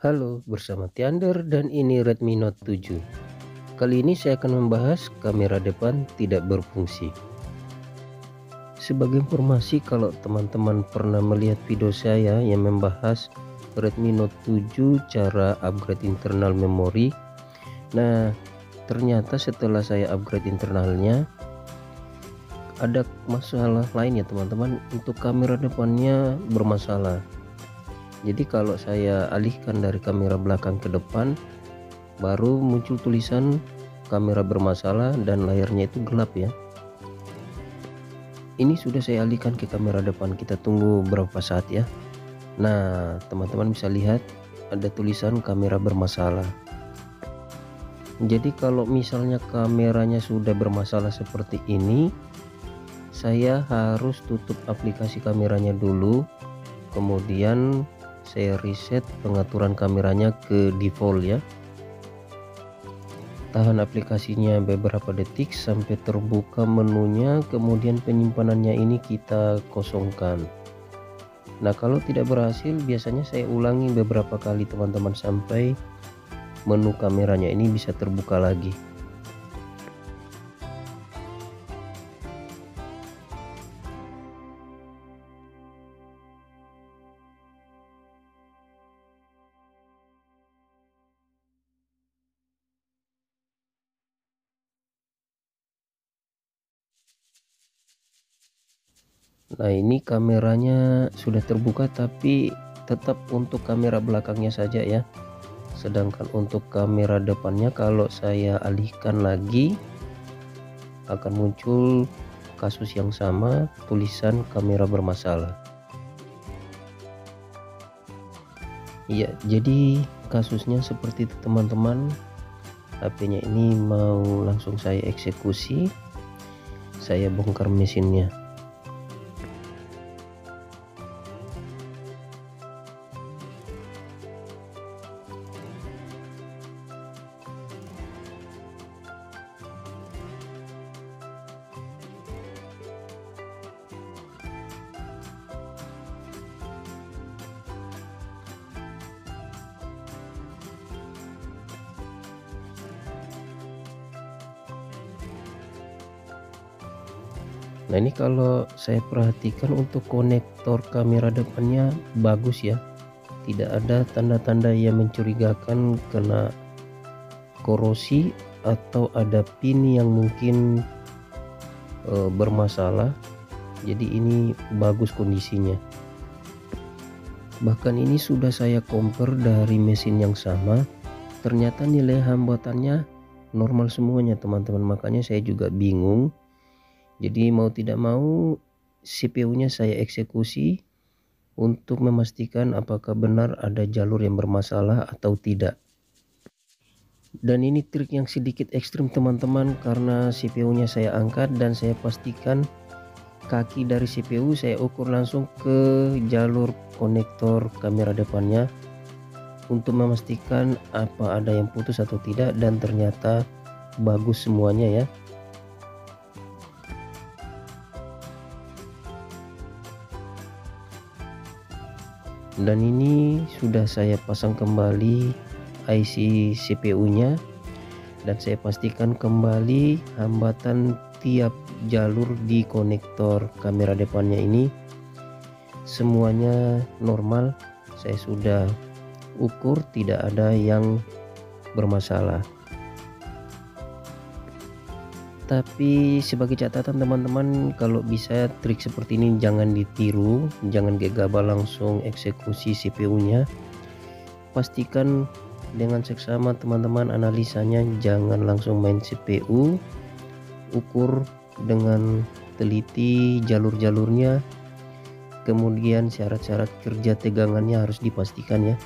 Halo, bersama Tiander dan ini Redmi Note 7. Kali ini saya akan membahas kamera depan tidak berfungsi. Sebagai informasi, kalau teman-teman pernah melihat video saya yang membahas Redmi Note 7 cara upgrade internal memori. Nah, ternyata setelah saya upgrade internalnya ada masalah lain ya teman-teman, untuk kamera depannya bermasalah. Jadi kalau saya alihkan dari kamera belakang ke depan, baru muncul tulisan kamera bermasalah dan layarnya itu gelap ya. Ini sudah saya alihkan ke kamera depan, kita tunggu berapa saat ya. Nah, teman-teman bisa lihat ada tulisan kamera bermasalah. Jadi kalau misalnya kameranya sudah bermasalah seperti ini, saya harus tutup aplikasi kameranya dulu, kemudian saya reset pengaturan kameranya ke default ya. Tahan aplikasinya beberapa detik sampai terbuka menunya, kemudian penyimpanannya ini kita kosongkan. Nah, kalau tidak berhasil biasanya saya ulangi beberapa kali teman-teman sampai menu kameranya ini bisa terbuka lagi. Nah, ini kameranya sudah terbuka, tapi tetap untuk kamera belakangnya saja ya. Sedangkan untuk kamera depannya kalau saya alihkan lagi akan muncul kasus yang sama, tulisan kamera bermasalah. Iya, jadi kasusnya seperti itu teman-teman. HP-nya ini mau langsung saya eksekusi, saya bongkar mesinnya. Nah, ini kalau saya perhatikan untuk konektor kamera depannya bagus ya, tidak ada tanda-tanda yang mencurigakan kena korosi atau ada pin yang mungkin bermasalah. Jadi ini bagus kondisinya. Bahkan ini sudah saya compare dari mesin yang sama, ternyata nilai hambatannya normal semuanya teman-teman, makanya saya juga bingung. Jadi mau tidak mau CPU-nya saya eksekusi untuk memastikan apakah benar ada jalur yang bermasalah atau tidak. Dan ini trik yang sedikit ekstrim teman-teman, karena CPU-nya saya angkat dan saya pastikan kaki dari CPU saya ukur langsung ke jalur konektor kamera depannya untuk memastikan apa ada yang putus atau tidak, dan ternyata bagus semuanya ya. Dan ini sudah saya pasang kembali IC CPU-nya dan saya pastikan kembali hambatan tiap jalur di konektor kamera depannya ini semuanya normal. Saya sudah ukur, tidak ada yang bermasalah. Tapi sebagai catatan teman-teman, kalau bisa trik seperti ini jangan ditiru, jangan gegabah langsung eksekusi CPU-nya. Pastikan dengan seksama teman-teman analisanya, jangan langsung main CPU, ukur dengan teliti jalur-jalurnya, kemudian syarat-syarat kerja tegangannya harus dipastikan ya.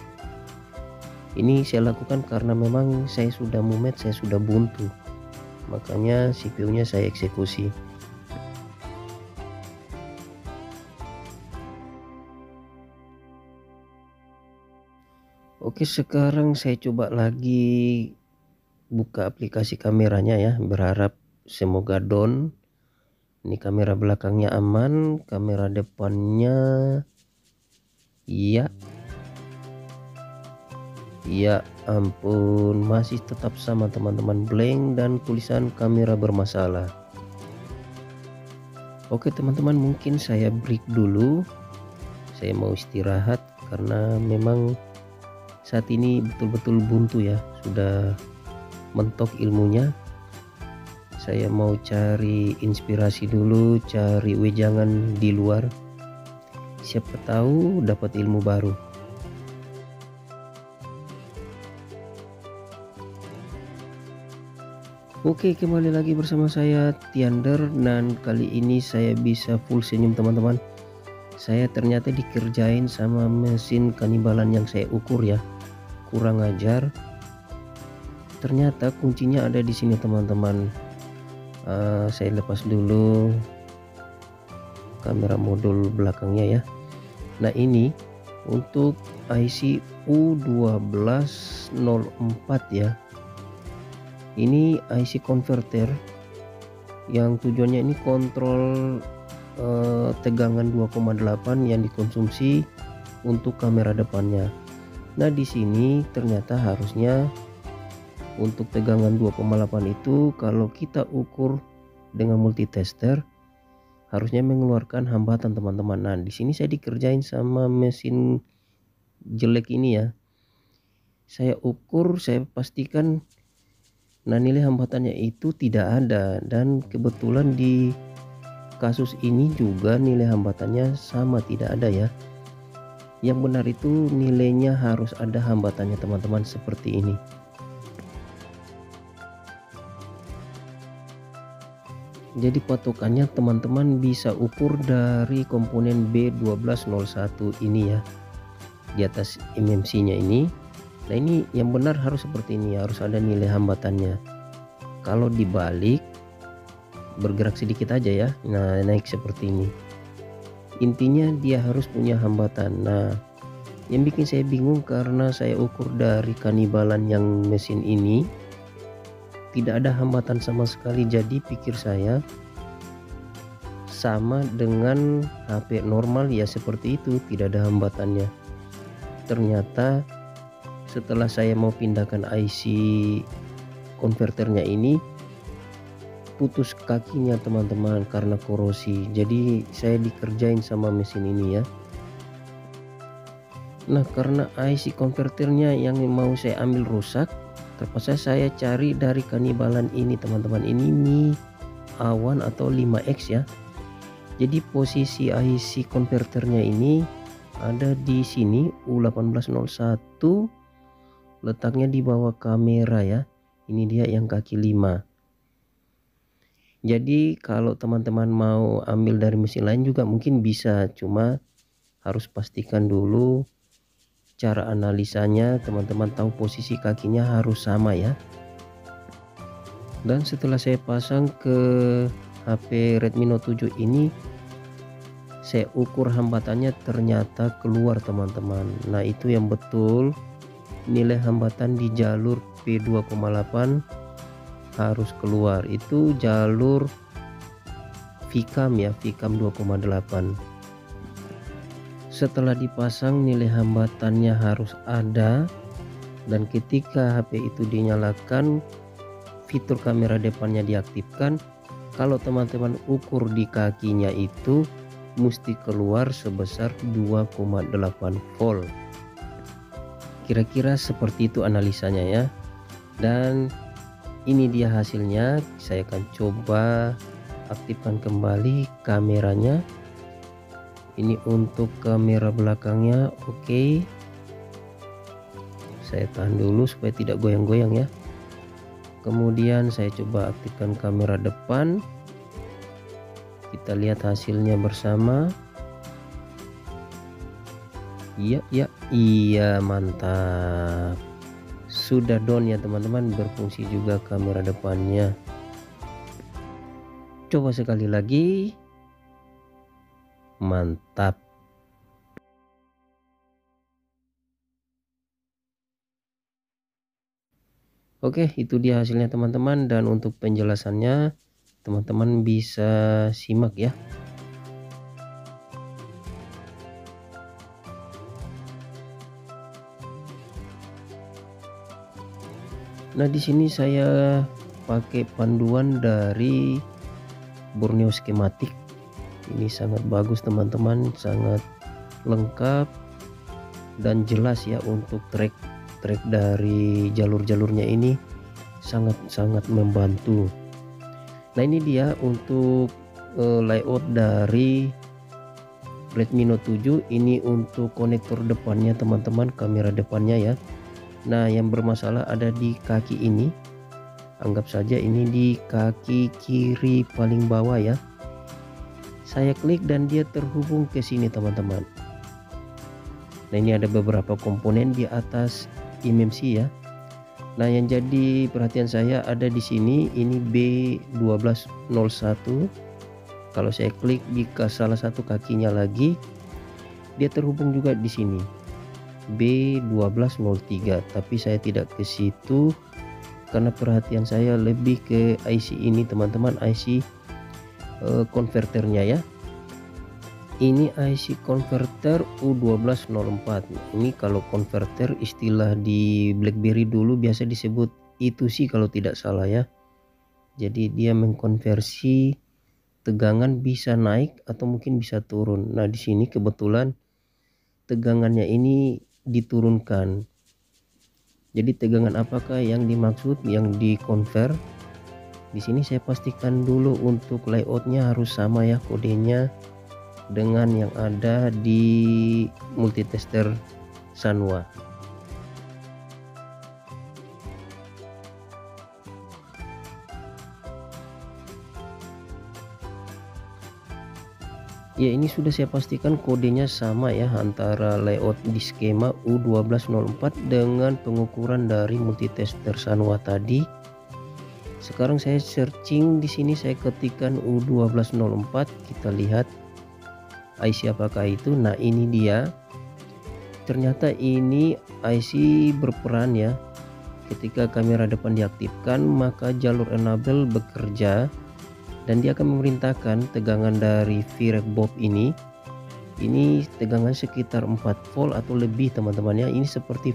Ini saya lakukan karena memang saya sudah mumet, saya sudah buntu, makanya CPU-nya saya eksekusi. Oke, sekarang saya coba lagi buka aplikasi kameranya ya, berharap semoga down. Ini kamera belakangnya aman, kamera depannya iya. Ya ampun, masih tetap sama teman-teman, blank dan tulisan kamera bermasalah. Oke teman-teman, mungkin saya break dulu. Saya mau istirahat karena memang saat ini betul-betul buntu ya, sudah mentok ilmunya. Saya mau cari inspirasi dulu, cari wejangan di luar. Siapa tahu dapat ilmu baru. Oke, kembali lagi bersama saya Tiander, dan kali ini saya bisa full senyum teman-teman. Saya ternyata dikerjain sama mesin kanibalan yang saya ukur ya. Kurang ajar. Ternyata kuncinya ada di sini teman-teman. Saya lepas dulu kamera modul belakangnya ya. Nah ini untuk IC U1204 ya. Ini IC converter yang tujuannya ini kontrol tegangan 2,8 yang dikonsumsi untuk kamera depannya. Nah di sini ternyata harusnya untuk tegangan 2,8 itu kalau kita ukur dengan multitester harusnya mengeluarkan hambatan teman-teman. Nah di sini saya dikerjain sama mesin jelek ini ya. Saya ukur, saya pastikan, nah nilai hambatannya itu tidak ada, dan kebetulan di kasus ini juga nilai hambatannya sama, tidak ada ya. Yang benar itu nilainya harus ada hambatannya teman-teman, seperti ini. Jadi patokannya teman-teman bisa ukur dari komponen B1201 ini ya, di atas MMC nya ini. Nah ini yang benar harus seperti ini, harus ada nilai hambatannya. Kalau dibalik bergerak sedikit aja ya, nah naik seperti ini. Intinya dia harus punya hambatan. Nah yang bikin saya bingung karena saya ukur dari kanibalan yang mesin ini tidak ada hambatan sama sekali. Jadi pikir saya sama dengan HP normal ya, seperti itu, tidak ada hambatannya. Ternyata setelah saya mau pindahkan IC konverternya ini putus kakinya teman-teman karena korosi. Jadi saya dikerjain sama mesin ini ya. Nah karena IC konverternya yang mau saya ambil rusak, terpaksa saya cari dari kanibalan ini teman-teman. Ini Mi A1 atau 5X ya. Jadi posisi IC konverternya ini ada di sini U1801, letaknya di bawah kamera ya. Ini dia yang kaki 5. Jadi kalau teman-teman mau ambil dari mesin lain juga mungkin bisa, cuma harus pastikan dulu cara analisanya, teman-teman tahu posisi kakinya harus sama ya. Dan setelah saya pasang ke HP Redmi Note 7 ini, saya ukur hambatannya ternyata keluar teman-teman. Nah itu yang betul, nilai hambatan di jalur P2,8 harus keluar. Itu jalur Vcam ya, Vcam 2,8. Setelah dipasang nilai hambatannya harus ada, dan ketika HP itu dinyalakan fitur kamera depannya diaktifkan. Kalau teman-teman ukur di kakinya itu mesti keluar sebesar 2,8 volt. Kira-kira seperti itu analisanya ya. Dan ini dia hasilnya. Saya akan coba aktifkan kembali kameranya. Ini untuk kamera belakangnya. Oke. Saya tahan dulu supaya tidak goyang-goyang ya. Kemudian saya coba aktifkan kamera depan. Kita lihat hasilnya bersama. Iya mantap. Sudah down ya teman-teman, berfungsi juga kamera depannya. Coba sekali lagi. Mantap. Oke, itu dia hasilnya teman-teman, dan untuk penjelasannya teman-teman bisa simak ya. Nah, di sini saya pakai panduan dari Borneo Schematic. Ini sangat bagus teman-teman, sangat lengkap dan jelas ya untuk trek dari jalur-jalurnya ini sangat membantu. Nah, ini dia untuk layout dari Redmi Note 7. Ini untuk konektor depannya teman-teman, kamera depannya ya. Nah, yang bermasalah ada di kaki ini. Anggap saja ini di kaki kiri paling bawah ya. Saya klik dan dia terhubung ke sini teman-teman. Nah, ini ada beberapa komponen di atas eMMC ya. Nah, yang jadi perhatian saya ada di sini, ini B1201. Kalau saya klik di salah satu kakinya lagi, dia terhubung juga di sini B1203. Tapi saya tidak ke situ karena perhatian saya lebih ke IC ini teman-teman, IC konverternya ya. Ini IC konverter U1204. Ini kalau konverter istilah di BlackBerry dulu biasa disebut itu sih kalau tidak salah ya. Jadi dia mengkonversi tegangan bisa naik atau mungkin bisa turun. Nah, di sini kebetulan tegangannya ini diturunkan. Jadi tegangan apakah yang dimaksud yang dikonvert? Di sini saya pastikan dulu untuk layoutnya harus sama ya, kodenya dengan yang ada di multitester Sanwa. Ya, ini sudah saya pastikan kodenya sama ya antara layout di skema U1204 dengan pengukuran dari multitester Sanwa tadi. Sekarang saya searching di sini, saya ketikkan U1204, kita lihat IC apakah itu. Nah, ini dia. Ternyata ini IC berperan ya. Ketika kamera depan diaktifkan, maka jalur enable bekerja dan dia akan memerintahkan tegangan dari VREC bulb ini tegangan sekitar 4 volt atau lebih teman-teman ya. Ini seperti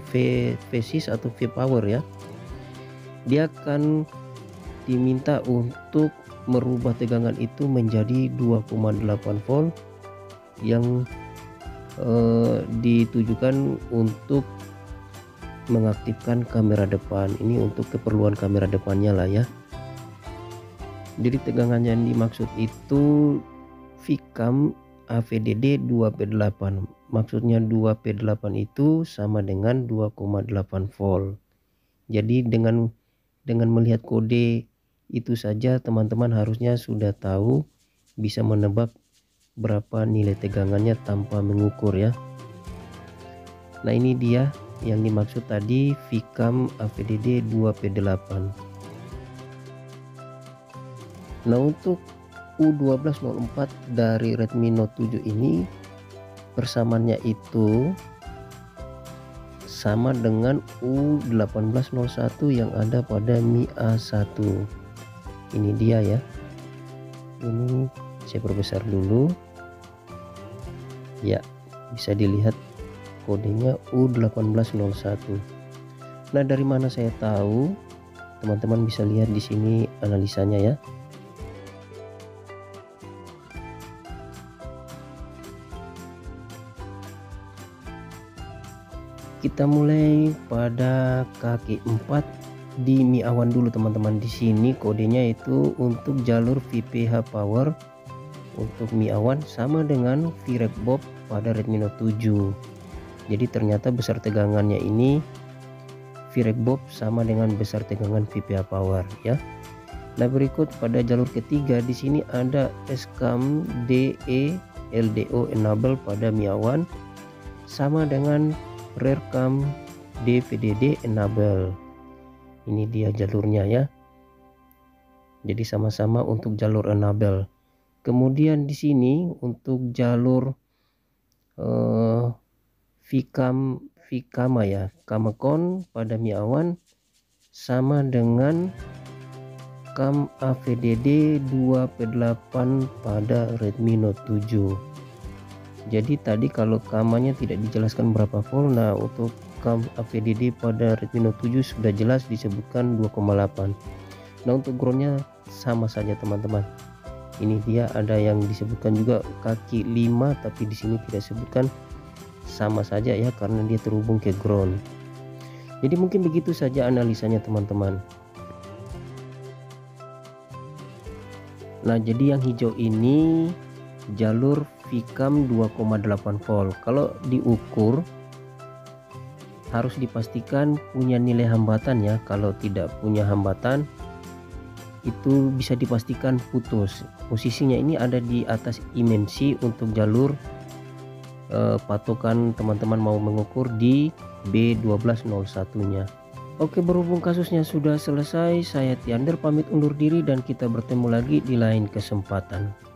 V-Sys atau V-Power ya. Dia akan diminta untuk merubah tegangan itu menjadi 2,8 volt yang ditujukan untuk mengaktifkan kamera depan. Ini untuk keperluan kamera depannya lah ya. Jadi tegangan yang dimaksud itu VCAM AVDD 2P8. Maksudnya 2P8 itu sama dengan 2,8 volt. Jadi dengan melihat kode itu saja teman-teman harusnya sudah tahu, bisa menebak berapa nilai tegangannya tanpa mengukur ya. Nah, ini dia yang dimaksud tadi VCAM AVDD 2P8. Nah, untuk U1204 dari Redmi Note 7 ini persamaannya itu sama dengan U1801 yang ada pada Mi A1. Ini dia ya. Ini saya perbesar dulu. Ya, bisa dilihat kodenya U1801. Nah, dari mana saya tahu? Teman-teman bisa lihat di sini analisanya ya. Kita mulai pada kaki 4 di Mi A1 dulu teman-teman. Di sini kodenya itu untuk jalur VPH power untuk Mi A1 sama dengan VREC bulb pada Redmi Note 7. Jadi ternyata besar tegangannya ini VREC bulb sama dengan besar tegangan VPH power ya. Nah, berikut pada jalur ketiga di sini ada SCAM DE LDO enable pada Mi A1 sama dengan RareCam DVDD enable. Ini dia jalurnya ya. Jadi sama-sama untuk jalur enable. Kemudian di sini untuk jalur VCAMA ya, Camacon pada Mi A1 sama dengan CAM AVDD 2P8 pada Redmi Note 7. Jadi tadi kalau kamanya tidak dijelaskan berapa volt. Nah, untuk Vcam APDD pada Redmi Note 7 sudah jelas disebutkan 2,8. Nah untuk groundnya sama saja teman-teman. Ini dia ada yang disebutkan juga kaki 5 tapi di sini tidak sebutkan, sama saja ya karena dia terhubung ke ground. Jadi mungkin begitu saja analisanya teman-teman. Nah jadi yang hijau ini jalur Vcam 2,8 volt. Kalau diukur harus dipastikan punya nilai hambatan ya. Kalau tidak punya hambatan itu bisa dipastikan putus. Posisinya ini ada di atas imensi untuk jalur patokan teman-teman mau mengukur di B1201 nya. Oke, berhubung kasusnya sudah selesai, saya Tiander pamit undur diri dan kita bertemu lagi di lain kesempatan.